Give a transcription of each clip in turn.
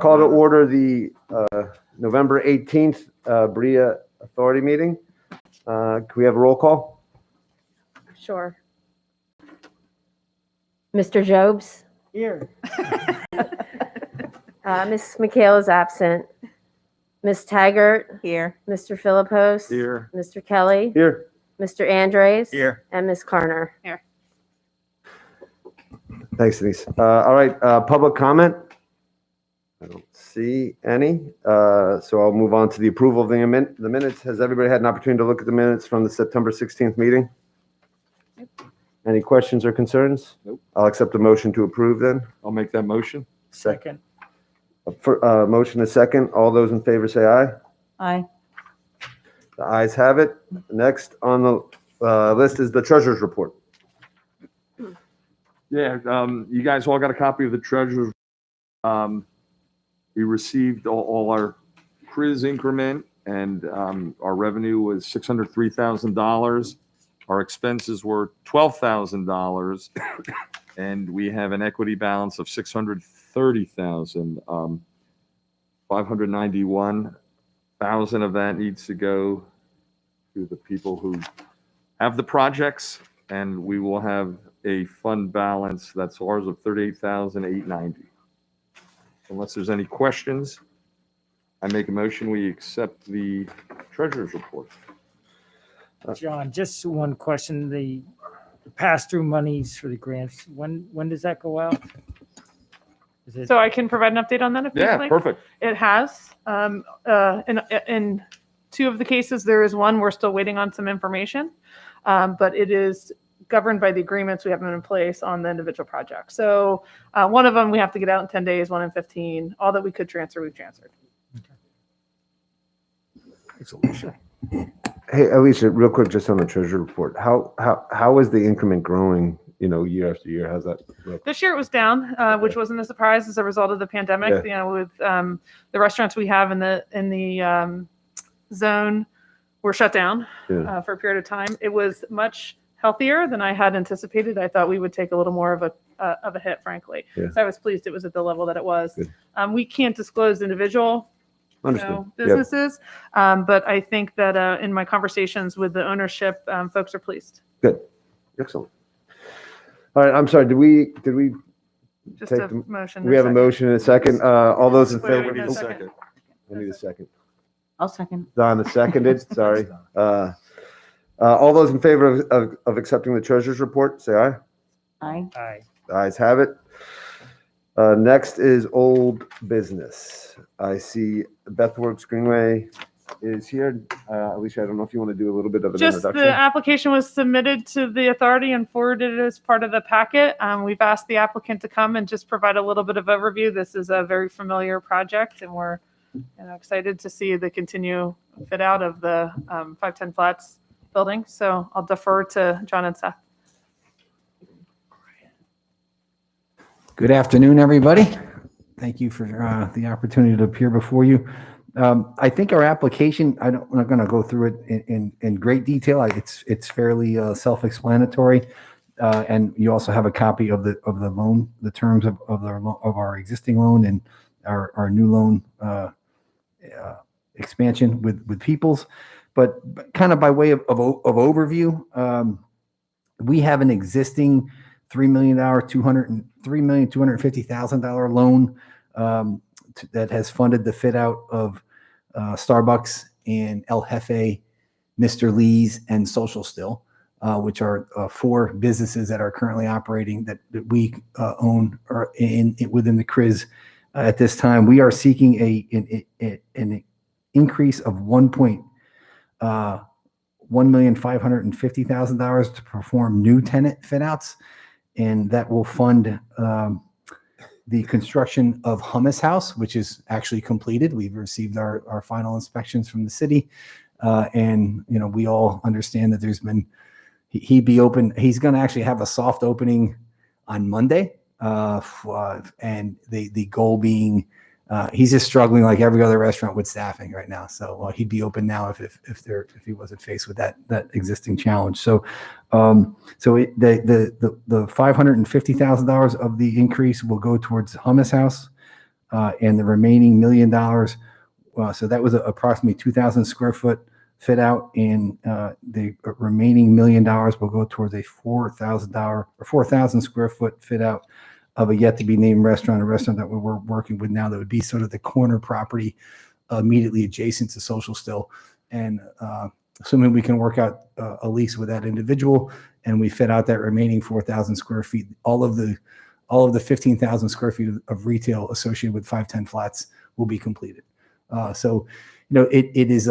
Call to order the November 18th Bria Authority meeting. Can we have a roll call? Sure. Mr. Jobs? Here. Ms. McHale is absent. Ms. Taggart? Here. Mr. Philippos? Here. Mr. Kelly? Here. Mr. Andres? Here. And Ms. Carner? Here. Thanks, Denise. All right, public comment? I don't see any. So I'll move on to the approval of the minutes. Has everybody had an opportunity to look at the minutes from the September 16th meeting? Any questions or concerns? Nope. I'll accept a motion to approve then. I'll make that motion. Second. Motion is second. All those in favor say aye. Aye. The ayes have it. Next on the list is the treasurer's report. Yeah, you guys all got a copy of the treasurer's. We received all our CRIS increment, and our revenue was $603,000. Our expenses were $12,000, and we have an equity balance of $630,000. $591,000 of that needs to go to the people who have the projects, and we will have a fund balance that's ours of $38,890. Unless there's any questions, I make a motion, we accept the treasurer's report. John, just one question. The pass-through monies for the grants, when does that go out? Is it? So I can provide an update on that if you'd Yeah, like. perfect. It has. In two of the cases, there is one we're still waiting on some information, but it is governed by the agreements we have in place on the individual projects. So one of them we have to get out in 10 days, one in 15. All that we could transfer, we've transferred. Thanks, Alicia. Hey, Alicia, real quick, just on the treasurer report, how is the increment growing, year after year? How's that look? This year it was down, which wasn't a surprise as a result of the pandemic. Yeah. With the restaurants we have in the zone were shut down Yeah. for a period of time. It was much healthier than I had anticipated. I thought we would take a little more of a hit, frankly. Yeah. So I was pleased it was at the level that it was. Good. We can't disclose individual Understood. Yep. businesses, but I think that in my conversations with the ownership, folks are pleased. Good. Excellent. All right, I'm sorry, did we Just Take a the- motion. we have a motion and a second? All those in Wait, wait, favor? wait, We need a no, second. I need a second. I'll second. Don, the seconded, sorry. All those in favor of accepting the treasurer's report, say aye. Aye. Aye. The ayes have it. Next is old business. I see Bethworks Greenway is here. Alicia, I don't know if you want to do a little bit of an Just introduction. the application was submitted to the authority and forwarded as part of the packet. We've asked the applicant to come and just provide a little bit of overview. This is a very familiar project, and we're excited to see the continue fit out of the 510 Flats building. So I'll defer to John and Seth. Good afternoon, everybody. Thank you for the opportunity to appear before you. I think our application, I'm not going to go through it in great detail. It's fairly self-explanatory. And you also have a copy of the loan, the terms of our existing loan and our new loan expansion with Peoples. But kind of by way of overview, we have an existing $3,250,000 loan that has funded the fit out of Starbucks and El Jefe, Mr. Lee's, and Social Still, which are four businesses that are currently operating that we own or within the CRIS. At this time, we are seeking an increase of $1,550,000 to perform new tenant fit outs, and that will fund the construction of Hummus House, which is actually completed. We've received our final inspections from the city, and we all understand that there's been he'd be open. He's going to actually have a soft opening on Monday, and the goal being he's just struggling like every other restaurant with staffing right now. So he'd be open now if he wasn't faced with that existing challenge. So the $550,000 of the increase will go towards Hummus House. and the remaining $1 million. So that was approximately 2,000 square foot fit out, and the remaining $1 million will go towards a $4,000 square foot fit out of a yet to be named restaurant, a restaurant that we're working with now that would be sort of the corner property immediately adjacent to Social Still. And assuming we can work out a lease with that individual and we fit out that remaining 4,000 square feet, all of the 15,000 square feet of retail associated with 510 Flats will be completed. So, it is,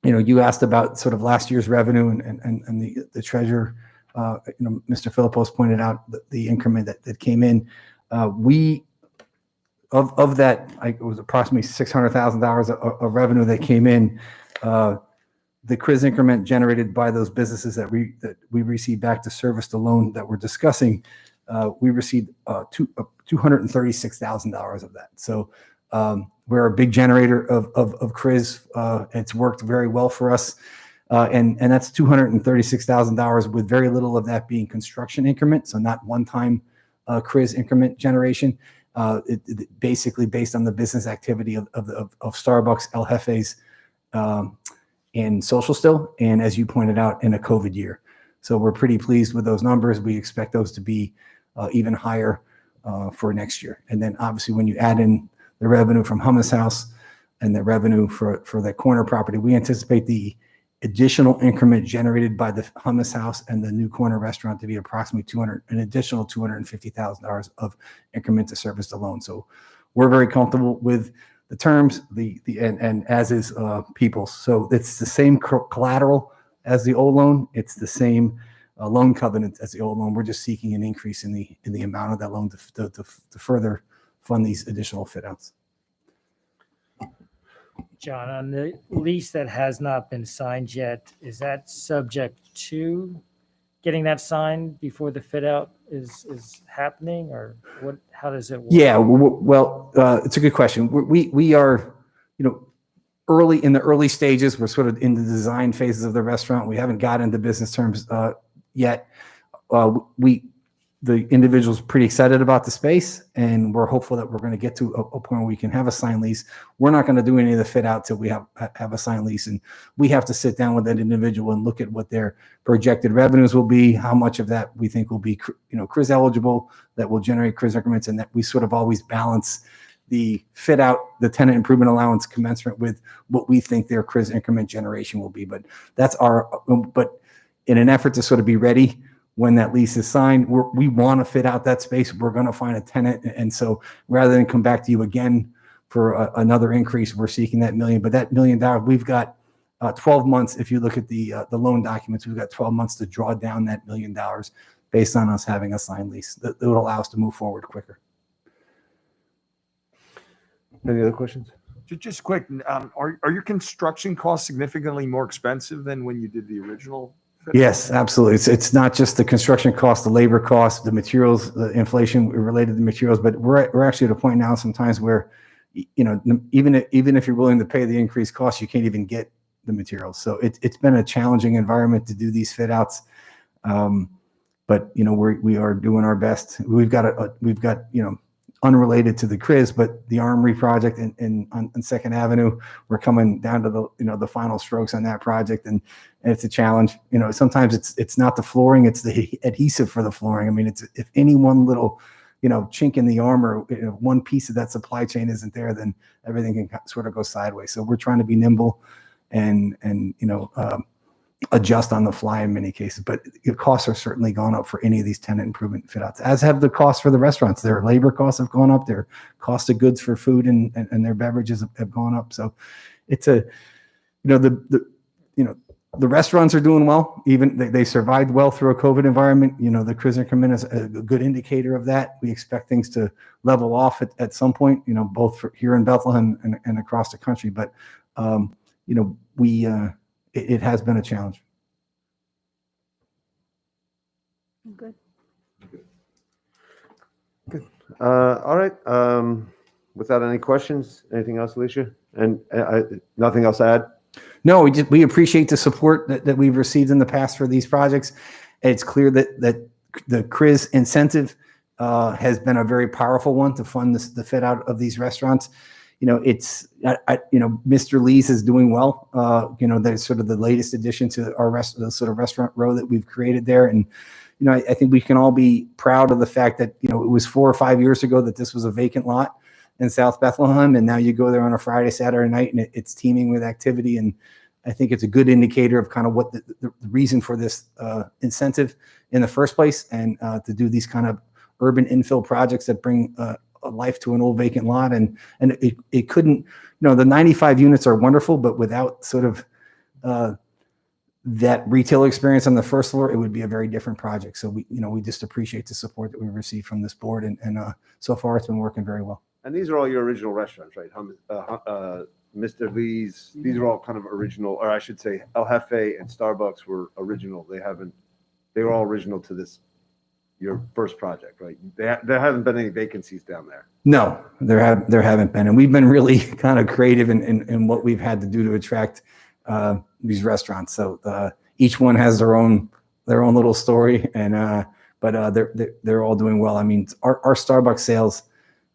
you asked about sort of last year's revenue and the treasurer, Mr. Philippos pointed out the increment that came in. Of that, it was approximately $600,000 of revenue that came in. The CRIZ increment generated by those businesses that we received back to service the loan that we're discussing, we received $236,000 of that. So we're a big generator of CRIZ. It's worked very well for us. And that's $236,000 with very little of that being construction increment. So not one-time CRIZ increment generation. It basically based on the business activity of Starbucks, El Jefe's, and Social Still, and as you pointed out, in a COVID year. So we're pretty pleased with those numbers. We expect those to be even higher for next year. And then obviously when you add in the revenue from Hummus House and the revenue for the corner property, we anticipate the additional increment generated by the Hummus House and the new corner restaurant to be approximately an additional $250,000 of increment to service the loan. So we're very comfortable with the terms, and as is People's. So it's the same collateral as the old loan. It's the same loan covenant as the old loan. We're just seeking an increase in the amount of that loan to further fund these additional fit outs. John, on the lease that has not been signed yet, is that subject to getting that signed before the fit out is happening, or what? How does it work? Yeah, well, it's a good question. We are, early in the early stages. We're sort of in the design phases of the restaurant. We haven't got into business terms yet. The individual's pretty excited about the space, and we're hopeful that we're going to get to a point where we can have a signed lease. We're not going to do any of the fit out till we have a signed lease, and we have to sit down with that individual and look at what their projected revenues will be, how much of that we think will be, CRIZ eligible, that will generate CRIZ increments, and that we sort of always balance the fit out, the tenant improvement allowance commensurate with what we think their CRIZ increment generation will be. But but in an effort to sort of be ready when that lease is signed, we want to fit out that space. We're going to find a tenant. And so rather than come back to you again for another increase, we're seeking that $1 million. But that $1 million, we've got 12 months. If you look at the loan documents, we've got 12 months to draw down that $1 million based on us having a signed lease. That would allow us to move forward quicker. Any other questions? Just quick, are your construction costs significantly more expensive than when you did the original? Yes, absolutely. It's not just the construction cost, the labor cost, the materials, the inflation related to materials, but we're actually at a point now sometimes where, even if you're willing to pay the increased cost, you can't even get the materials. So it's been a challenging environment to do these fit outs. But we are doing our best. We've got unrelated to the CRIZ, but the Armory project on 2nd Avenue, we're coming down to the final strokes on that project, and it's a challenge. Sometimes it's not the flooring, it's the adhesive for the flooring. I mean, if any one little chink in the armor, one piece of that supply chain isn't there, then everything can sort of go sideways. So we're trying to be nimble and adjust on the fly in many cases, but the costs are certainly gone up for any of these tenant improvement fit outs, as have the costs for the restaurants. Their labor costs have gone up, their cost of goods for food and their beverages have gone up. So it's the restaurants are doing well. Even they survived well through a COVID environment. The CRIZ increment is a good indicator of that. We expect things to level off at some point, both here in Bethlehem and across the country. But, it has been a challenge. Good. All right. Without any questions, anything else, Alicia? And nothing else to add? No, we appreciate the support that we've received in the past for these projects. It's clear that the CRIZ incentive has been a very powerful one to fund the fit out of these restaurants. It's, Mr. Lee's is doing well. That's sort of the latest addition to our the sort of restaurant row that we've created there. And, I think we can all be proud of the fact that, it was 4 or 5 years ago that this was a vacant lot in South Bethlehem. And now you go there on a Friday, Saturday night, and it's teeming with activity. And I think it's a good indicator of kind of what the reason for this incentive in the first place, and to do these kind of urban infill projects that bring a life to an old vacant lot. And it couldn't, the 95 units are wonderful, but without sort of that retail experience on the first floor, it would be a very different project. So we just appreciate the support that we received from this board, and so far it's been working very well. And these are all your original restaurants, right? Mr. Lee's, these are all kind of original, or I should say El Jefe and Starbucks were original. They were all original to your first project, right? There haven't been any vacancies down there. No, there haven't been. And we've been really kind of creative in what we've had to do to attract these restaurants. So each one has their own little story, but they're all doing well. I mean, our Starbucks sales,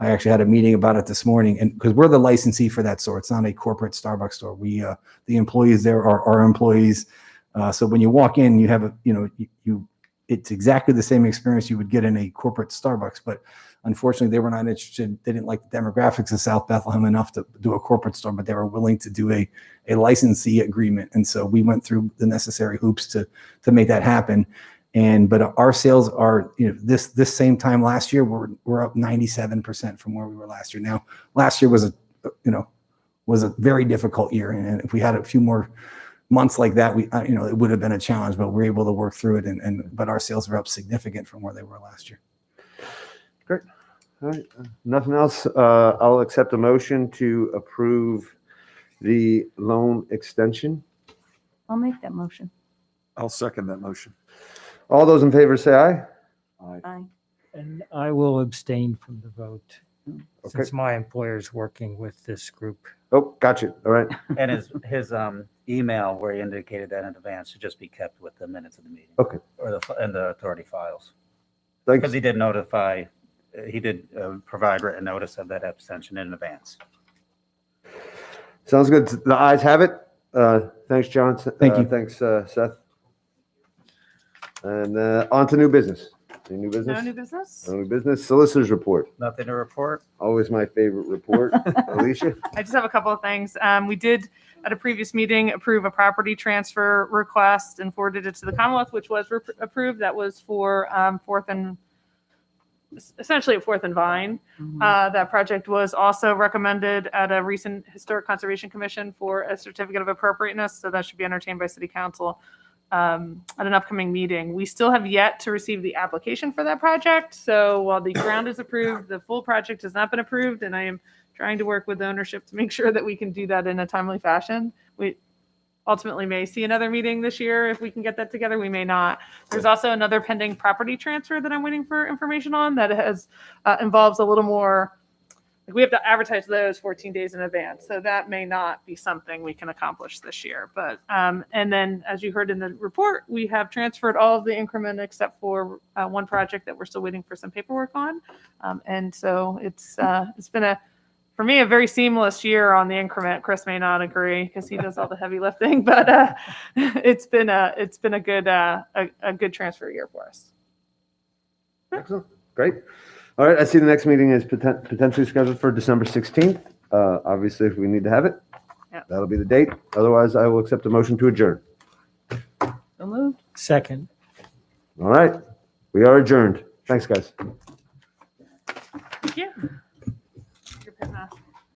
I actually had a meeting about it this morning, and because we're the licensee for that store, it's not a corporate Starbucks store. We the employees there are our employees. So when you walk in, you have it's exactly the same experience you would get in a corporate Starbucks, but unfortunately they were not interested. They didn't like the demographics of South Bethlehem enough to do a corporate store, but they were willing to do a licensee agreement. And so we went through the necessary hoops to make that happen. But our sales are, this same time last year, we're up 97% from where we were last year. Now, last year was a very difficult year. And if we had a few more months like that, it would have been a challenge, but we're able to work through it. But our sales are up significant from where they were last year. Great. All right. Nothing else. I'll accept a motion to approve the loan extension. I'll make that motion. I'll second that motion. All those in favor say aye. Aye. And I will abstain from the vote Okay. since my employer is working with this group. Oh, gotcha. All right. And his email where he indicated that in advance should just be kept with the minutes of the meeting. Okay. Or and the authority files. Thanks. Because he did provide written notice of that abstention in advance. Sounds good. The ayes have it. Thanks, John. Thank you. Thanks, Seth. And on to new business. Any new business? No new business? No new business. Solicitors report. Nothing to report? Always my favorite report. Alicia? I just have a couple of things. We did at a previous meeting approve a property transfer request and forwarded it to the Commonwealth, which was approved. That was for essentially at 4th and Vine. That project was also recommended at a recent Historic Conservation Commission for a certificate of appropriateness. So that should be entertained by City Council at an upcoming meeting. We still have yet to receive the application for that project. So while the ground is approved, the full project has not been approved, and I am trying to work with ownership to make sure that we can do that in a timely fashion. We ultimately may see another meeting this year if we can get that together. We may not. There's also another pending property transfer that I'm waiting for information on that involves a little more. We have to advertise those 14 days in advance. So that may not be something we can accomplish this year. But, and then as you heard in the report, we have transferred all of the increment except for one project that we're still waiting for some paperwork on. And so it's been for me, a very seamless year on the increment. Chris may not agree because he does all the heavy lifting, but it's been a good transfer year for us. Excellent. Great. All right. I see the next meeting is potentially scheduled for December 16th. Obviously, if we need to have it, Yep. that'll be the date. Otherwise, I will accept a motion to adjourn. So moved. Second. All right. We are adjourned. Thanks, guys. Thank you.